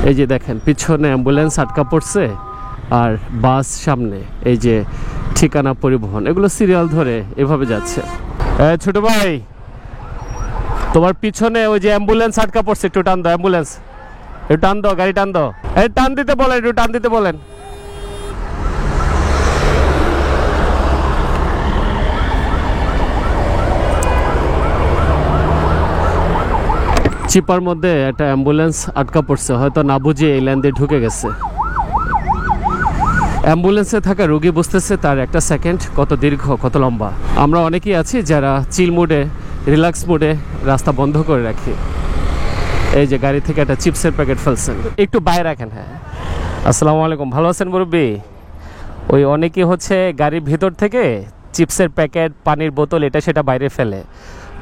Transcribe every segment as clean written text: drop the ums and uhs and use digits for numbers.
এই যে দেখেন পিছনে অ্যাম্বুলেন্স আটকা পড়ছে আর বাস সামনে, এই যে ঠিকানা পরিবহন, এগুলো সিরিয়াল ধরে এভাবে যাচ্ছে। ছোট ভাই, তোমার পিছনে ওই যে অ্যাম্বুলেন্স আটকা পড়ছে, একটু টান দাও অ্যাম্বুলেন্স, একটু টান দাও, গাড়ি টান দাও, এই টান দিতে বলেন, একটু টান দিতে বলেন। চিপার মধ্যে একটা অ্যাম্বুলেন্স আটকা পড়ছে, হয়তো না বুঝে এই লাইন দিয়ে ঢুকে গেছে। অ্যাম্বুলেন্সে থাকা রোগী বুঝতেছে তার একটা সেকেন্ড কত দীর্ঘ, কত লম্বা। আমরা অনেকেই আছি যারা চিল মুডে, রিল্যাক্স মুডে রাস্তা বন্ধ করে রাখি। এই যে গাড়ি থেকে একটা চিপসের প্যাকেট ফেলছেন, একটু বাইরে রাখেন। হ্যাঁ, আসসালামু আলাইকুম, ভালো আছেন মুরব্বী? ওই অনেকেই হচ্ছে গাড়ির ভিতর থেকে চিপসের প্যাকেট, পানির বোতল, এটা সেটা বাইরে ফেলে।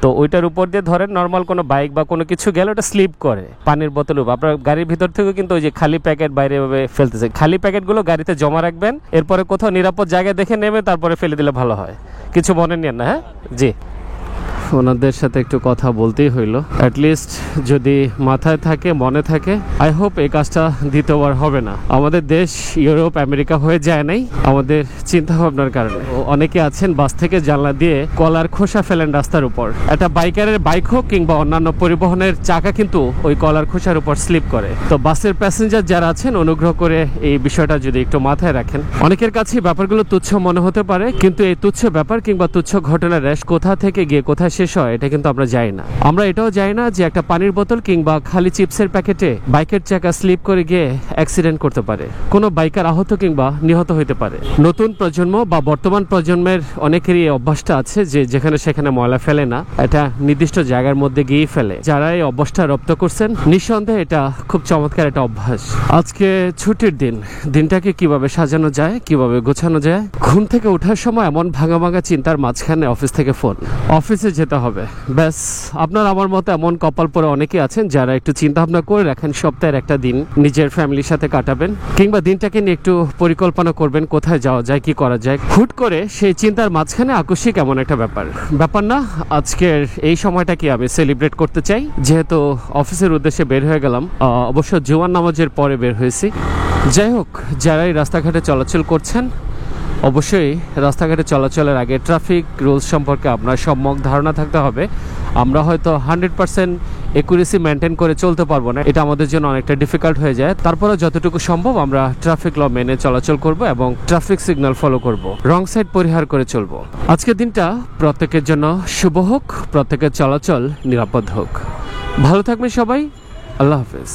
তো ওইটার উপর দিয়ে ধরেন নর্মাল কোনো বাইক বা কোনো কিছু গেলে ওটা স্লিপ করে, পানির বোতল। আপনার গাড়ির ভিতর থেকেও কিন্তু ওই যে খালি প্যাকেট বাইরে ফেলতেছে। খালি প্যাকেটগুলো গাড়িতে জমা রাখবেন, এরপরে কোথাও নিরাপদ জায়গায় দেখে নেমে তারপরে ফেলে দিলে ভালো হয়। কিছু মনে নেন না? হ্যাঁ জি, ওনাদের সাথে একটু কথা বলতেই হইলো। অ্যাটলিস্ট যদি মাথায় থাকে, মনে থাকে, আই হোপ এই কাজটা দ্বিতীয়বার হবে না। আমাদের দেশ ইউরোপ আমেরিকা হয়ে যায় নাই আমাদের চিন্তা ভাবনার কারণে। অনেকে আছেন বাস থেকে জানলা দিয়ে কলার খোসা ফেলেন রাস্তার উপর। একটা বাইকারের বাইক হোক কিংবা অন্যান্য পরিবহনের চাকা কিন্তু ওই কলার খোসার উপর স্লিপ করে। তো বাসের প্যাসেঞ্জার যারা আছেন অনুগ্রহ করে এই বিষয়টা যদি একটু মাথায় রাখেন। অনেকের কাছে ব্যাপারগুলো তুচ্ছ মনে হতে পারে, কিন্তু এই তুচ্ছ ব্যাপার কিংবা তুচ্ছ ঘটনার রেশ কোথা থেকে গিয়ে কোথায় শেষ হয় এটা কিন্তু আমরা জানি না। আমরা এটাও জানি না যে একটা পানির বোতল কিংবা খালি চিপসের প্যাকেটে বাইকের চাকা স্লিপ করে গিয়ে অ্যাক্সিডেন্ট করতে পারে, কোনো বাইকার আহত কিংবা নিহত হতে পারে। নতুন প্রজন্ম বা বর্তমান প্রজন্মের অনেকেরই এই অভ্যাসটা আছে যে যেখানে সেখানে ময়লা ফেলে না, এটা নির্দিষ্ট জায়গার মধ্যে গিয়ে ফেলে। যারা এই অভ্যাসটা রপ্ত করছেন নিঃসন্দেহে এটা খুব চমৎকার একটা অভ্যাস। আজকে ছুটির দিন, দিনটাকে কিভাবে সাজানো যায়, কিভাবে গোছানো যায়। ঘুম থেকে ওঠার সময় এমন ভাঙা ভাঙা চিন্তার মাঝখানে অফিস থেকে ফোন, অফিসে যেতে হবে। ব্যাস, আপনার আমার মতো এমন কপাল পরে অনেকে আছেন যারা একটু চিন্তা ভাবনা করে রাখেন সপ্তাহের একটা দিন নিজের ফ্যামিলির সাথে কাটাবেন, কিংবা দিনটাকে নিয়ে একটু পরিকল্পনা করবেন কোথায় যাওয়া যায়, কি করা যায়। হুট করে সেই চিন্তার মাঝখানে আকস্মিক এমন একটা ব্যাপার না। আজকের এই সময়টাকে আমি সেলিব্রেট করতে চাই, যেহেতু অফিসের উদ্দেশ্যে বের হয়ে গেলাম। অবশ্য জুমার নামাজের পরে বের হয়েছি। যাই হোক, যারাই রাস্তাঘাটে চলাচল করছেন অবশ্যই রাস্তাঘাটে চলাচলের আগে ট্রাফিক রুলস সম্পর্কে আপনার সম্যক ধারণা থাকতে হবে। আমরা হয়তো 100% একুরেসি মেনটেন করে চলতে পারবো না, এটা আমাদের জন্য অনেকটা ডিফিকাল্ট হয়ে যায়। তারপরে যতটুকু সম্ভব আমরা ট্রাফিক ল মেনে চলাচল করব এবং ট্রাফিক সিগন্যাল ফলো করব, রং সাইড পরিহার করে চলব। আজকের দিনটা প্রত্যেকের জন্য শুভ হোক, প্রত্যেকের চলাচল নিরাপদ হোক। ভালো থাকবেন সবাই, আল্লাহ হাফেজ।